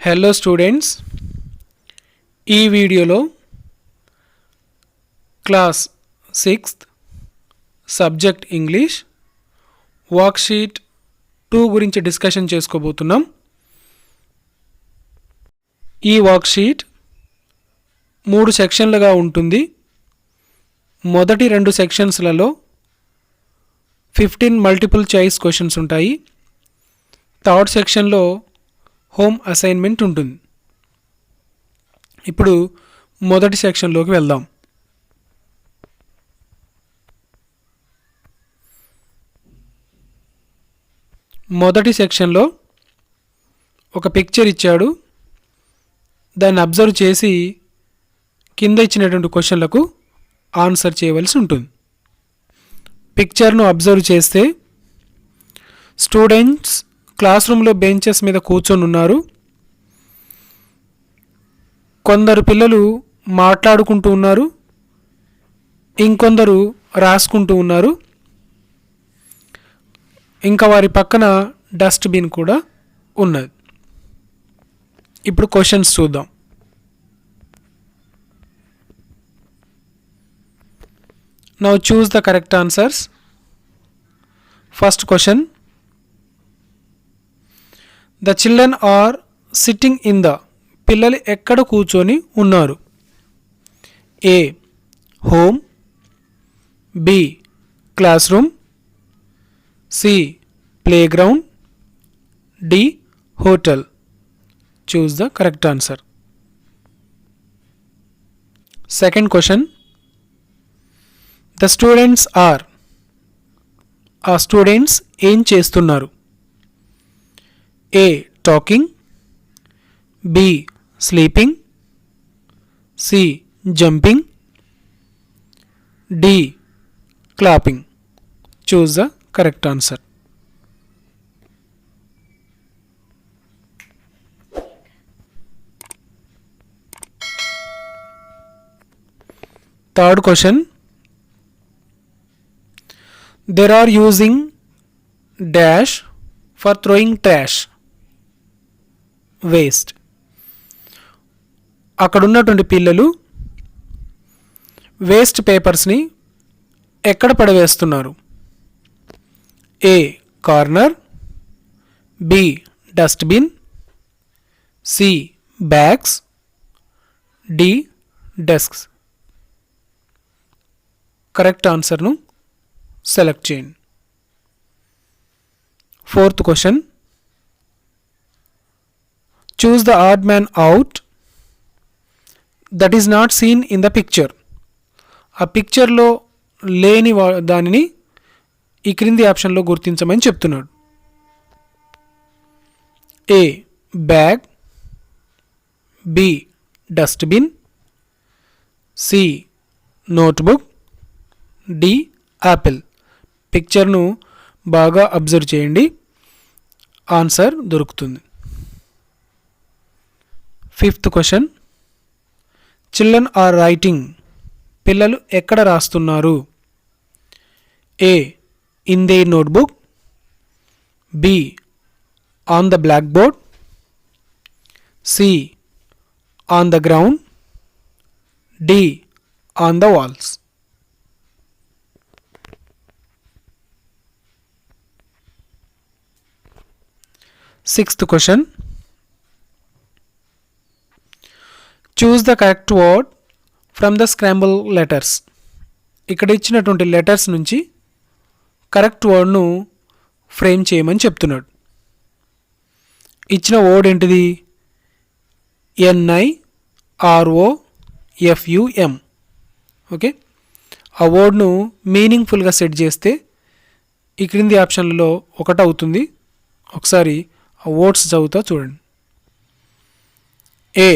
Hello students, ఈ వీడియోలో class 6th subject English worksheet 2 గురించి డిస్కషన్ చేసుకోబోతున్నాం. ఈ వర్క్షీట్ 3 సెక్షన్లుగా ఉంటుంది. మొదటి 2 సెక్షన్స్లలో 15 మల్టిపుల్ చాయిస్ క్వశ్చన్స్ ఉంటాయి. థర్డ్ సెక్షన్లో హోమ్ అసైన్మెంట్ ఉంటుంది. ఇప్పుడు మొదటి సెక్షన్లోకి వెళ్దాం. మొదటి సెక్షన్లో ఒక పిక్చర్ ఇచ్చాడు. దాన్ని అబ్జర్వ్ చేసి కింద ఇచ్చినటువంటి క్వశ్చన్లకు ఆన్సర్ చేయవలసి ఉంటుంది. పిక్చర్ను అబ్జర్వ్ చేస్తే స్టూడెంట్స్ క్లాస్ రూమ్లో బెంచెస్ మీద కూర్చొని ఉన్నారు. కొందరు పిల్లలు మాట్లాడుకుంటూ ఉన్నారు, ఇంకొందరు రాసుకుంటూ ఉన్నారు. ఇంకా వారి పక్కన డస్ట్బిన్ కూడా ఉన్నది. ఇప్పుడు క్వశ్చన్స్ చూద్దాం. Now choose the correct answers. First question, the children are sitting in the, పిల్లలు ఎక్కడ కూర్చొని ఉన్నారు? A home, B class room, C play ground, D hotel. Choose the correct answer. Second question, the students are, ఆ students ఏం చేస్తున్నారు? A talking, B sleeping, C jumping, D clapping. Choose the correct answer. Third question, there are using dash for throwing trash, waste. అక్కడ ఉన్నటువంటి పిల్లలు waste పేపర్స్ని ఎక్కడ పడవేస్తున్నారు? A corner, B dustbin, C bags, D desks. Correct ఆన్సర్ను select చేయండి. Fourth question, choose the odd man out that is not seen in the picture. ఆ పిక్చర్లో లేని దానిని ఈ క్రింది ఆప్షన్లో గుర్తించమని చెప్తున్నాడు. A bag, B dustbin, C notebook, D apple. పిక్చర్ను బాగా అబ్జర్వ్ చేయండి, ఆన్సర్ దొరుకుతుంది. Fifth question, children are writing, పిల్లలు ఎక్కడ రాస్తున్నారు? A in their notebook, B on the black board, C on the ground, D on the walls. Sixth question, choose the correct word from the scramble letters. ఇక్కడ ఇచ్చినటువంటి letters నుంచి correct వర్డ్ను frame చేయమని చెప్తున్నాడు. ఇచ్చిన word ఏంటిది? NIROFUM. Okay, ఆ వర్డ్ను మీనింగ్ఫుల్గా set చేస్తే ఈ క్రింది ఆప్షన్లలో ఒకటి అవుతుంది. ఒకసారి ఆ వర్డ్స్ చదువుతా చూడండి. A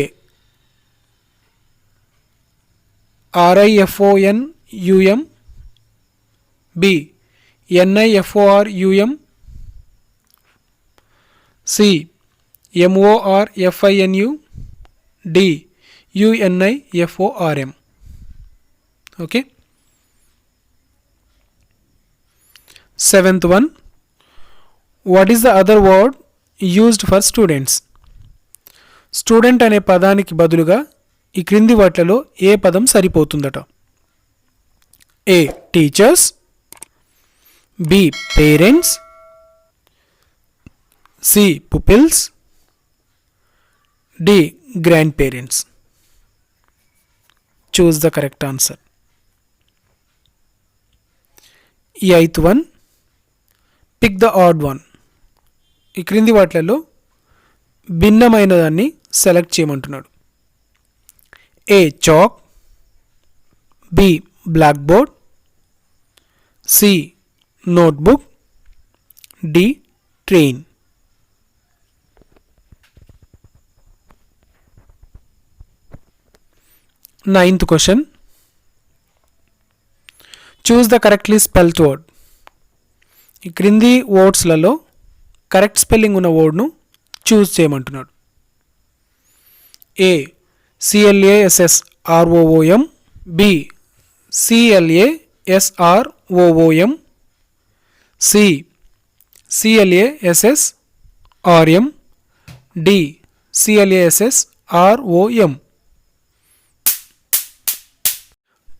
RIFONUM, B NIFORUM, C MORFINU, D UNIFORM. Okay. Seventh one, what is the other word used for students? Student అనే పదానికి బదులుగా ఈ క్రింది వాట్లలో ఏ పదం సరిపోతుందట? A teachers, B parents, C pupils, D grand parents. Choose the correct answer. ఈ eighth one, pick the odd one. ఈ క్రింది వాట్లలో భిన్నమైన దాన్ని సెలెక్ట్ చేయమంటున్నాడు. A chalk, B black board, C notebook, D train. Ninth question, choose the correctly spelled word. ఈ క్రింది వర్డ్స్లలో కరెక్ట్ స్పెల్లింగ్ ఉన్న వర్డ్ను చూస్ చేయమంటున్నాడు. A CLASSROOM, B CLASROOM, C CLASSRM, D CLASSROM.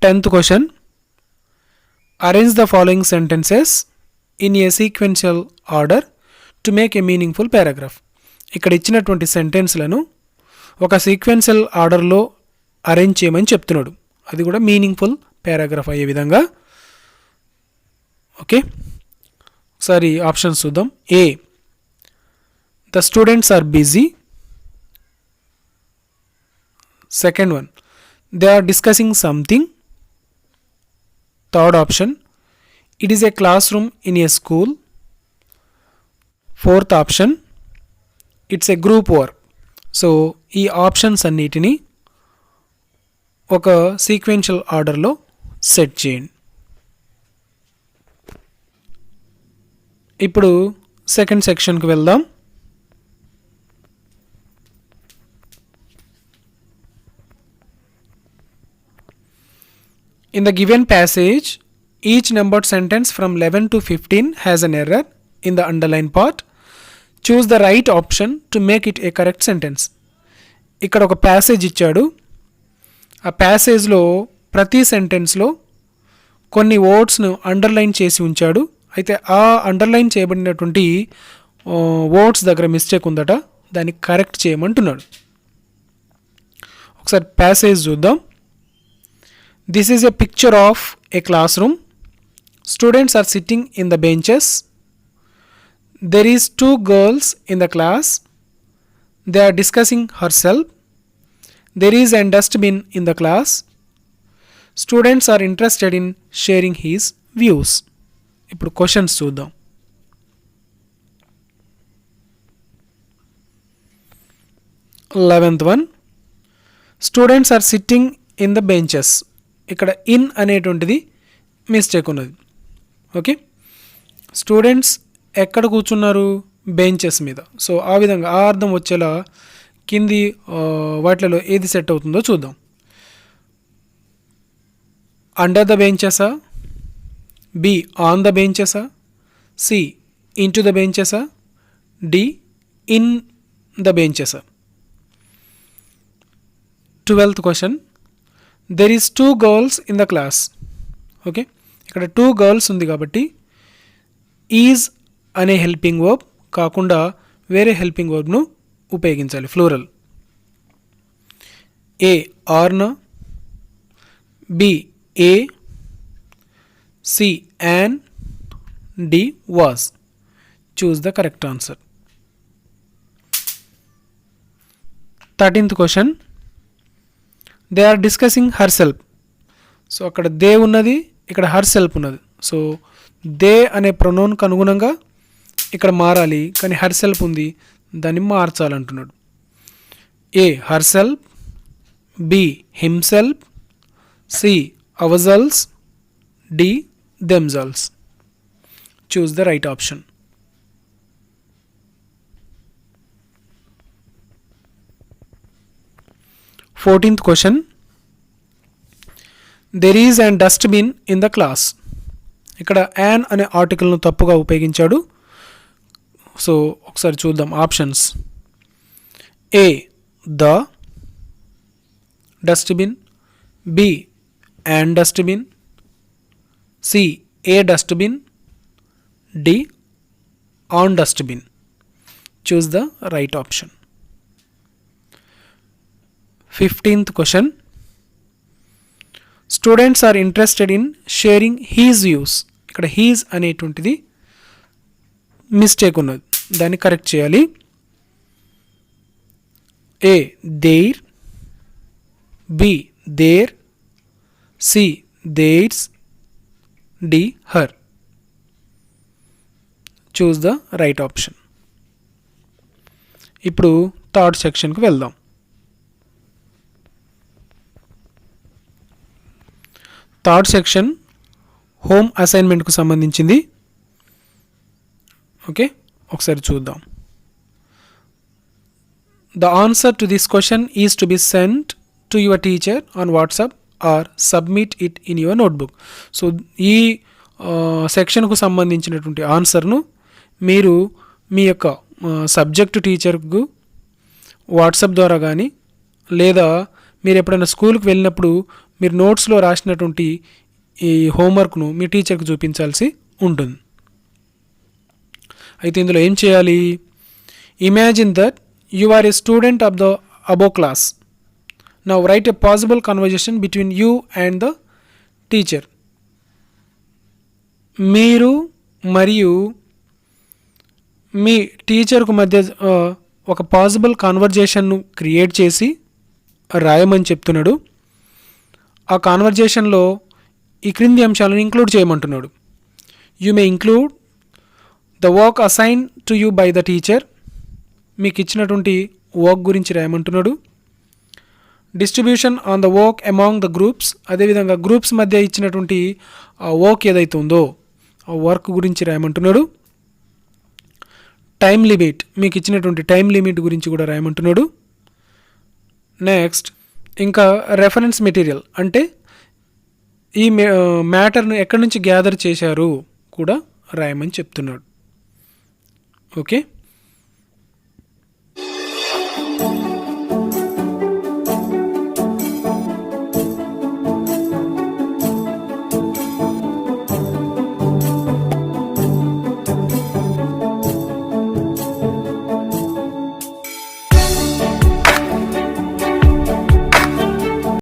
10th question, arrange the following sentences in a sequential order to make a meaningful paragraph. ఇక్కడ ఇచ్చినటువంటి సెంటెన్స్లను ఒక sequential ఆర్డర్లో అరేంజ్ చేయమని చెప్తున్నాడు, అది కూడా మీనింగ్ఫుల్ పారాగ్రాఫ్ అయ్యే విధంగా. ఓకే, ఒకసారి ఆప్షన్స్ చూద్దాం. A the students are busy. Second one, they are discussing something. Third option, it is a class room in a school. Fourth option, it's a group work. So ఈ options అన్నిటినీ ఒక sequential ఆర్డర్లో set చేయండి. ఇప్పుడు second సెక్షన్కి వెళ్దాం. In the given passage, each numbered sentence from 11 to 15 has an error in the underlined part. Choose the right option to make it a correct sentence. ఇక్కడ ఒక ప్యాసేజ్ ఇచ్చాడు. ఆ ప్యాసేజ్లో ప్రతి సెంటెన్స్లో కొన్ని వర్డ్స్ను అండర్లైన్ చేసి ఉంచాడు. అయితే ఆ అండర్లైన్ చేయబడినటువంటి వర్డ్స్ దగ్గర మిస్టేక్ ఉందట, దాన్ని కరెక్ట్ చేయమంటున్నాడు. ఒకసారి ప్యాసేజ్ చూద్దాం. This is a picture of a classroom. Students are sitting in the benches. There is 2 girls in the class. They are discussing herself. There is a dustbin in the class. Students are interested in sharing his views. ఇప్పుడు questions చూద్దాం. Eleventh one, students are sitting in the benches. ఇక్కడ in అనేటువంటిది mistake ఉన్నది. Okay, students ఎక్కడ కూర్చున్నారు? Benches మీద. So ఆ విధంగా ఆ అర్థం వచ్చేలా కింది వాటిలలో ఏది సెట్ అవుతుందో చూద్దాం. Under the benches, B on the benches, C into the benches, D in the benches. 12th question, there is 2 girls in the class. Okay, ఇక్కడ 2 గర్ల్స్ ఉంది కాబట్టి ఈజ్ అనే హెల్పింగ్ వర్బ్ కాకుండా వేరే హెల్పింగ్ వర్బ్ను ఉపయోగించాలి, plural. A are, B a, C an, D was. Choose the correct answer. 13th question, they are discussing her self. So అక్కడ they ఉన్నది, ఇక్కడ హర్ సెల్ఫ్ ఉన్నది. సో దే అనే ప్రొనౌన్కి అనుగుణంగా ఇక్కడ మారాలి, కానీ హర్ సెల్ఫ్ ఉంది, దాన్ని మార్చాలంటున్నాడు. A her self, B him self, C ourselves, D themselves. Choose the right option. 14th question, there is and dustbin in the class. ఇక్కడ యాన్ అనే ఆర్టికల్ను తప్పుగా ఉపయోగించాడు. సో ఒకసారి చూద్దాం options. A the dustbin, B, an dustbin, C, a dustbin, D, on dustbin. Choose the right option. 15th question. Students are interested in sharing his views. ఇక్కడ his అనేటువంటిది mistake ఉన్నది, దాన్ని కరెక్ట్ చేయాలి. A, their, B, their, C, theirs, D, her. Choose the right option. ఇప్పుడు third సెక్షన్కి వెళ్దాం. Third section home అసైన్మెంట్కు సంబంధించింది. Okay, ఒకసారి చూద్దాం. The answer to this question is to be sent to your teacher on WhatsApp or submit it in your notebook. So ఈ సెక్షన్కు సంబంధించినటువంటి ఆన్సర్ను మీరు మీ యొక్క సబ్జెక్టు టీచర్కు వాట్సాప్ ద్వారా కానీ, లేదా మీరు ఎప్పుడైనా స్కూల్కి వెళ్ళినప్పుడు మీరు నోట్స్లో రాసినటువంటి ఈ హోంవర్క్ను మీ టీచర్కి చూపించాల్సి ఉంటుంది. అయితే ఇందులో ఏం చేయాలి? Imagine that you are a student of the above class. Now write a possible conversation between you and the teacher. మీరు మరియు మీ టీచర్కు మధ్య ఒక పాసిబుల్ కాన్వర్జేషన్ను క్రియేట్ చేసి రాయమని చెప్తున్నాడు. ఆ కాన్వర్జేషన్లో ఈ క్రింది అంశాలను ఇంక్లూడ్ చేయమంటున్నాడు. You may include the work assign to you by the teacher. మీకు ఇచ్చినటువంటి వర్క్ గురించి రాయమంటున్నాడు. Distribution on the work among the groups. అదేవిధంగా గ్రూప్స్ మధ్య ఇచ్చినటువంటి ఆ వర్క్ ఏదైతే ఉందో ఆ వర్క్ గురించి రాయమంటున్నాడు. టైం లిమిట్, మీకు ఇచ్చినటువంటి టైం లిమిట్ గురించి కూడా రాయమంటున్నాడు. నెక్స్ట్ ఇంకా రెఫరెన్స్ మెటీరియల్, అంటే ఈ మ్యాటర్ను ఎక్కడి నుంచి గ్యాదర్ చేశారు కూడా రాయమని చెప్తున్నాడు. ఓకే.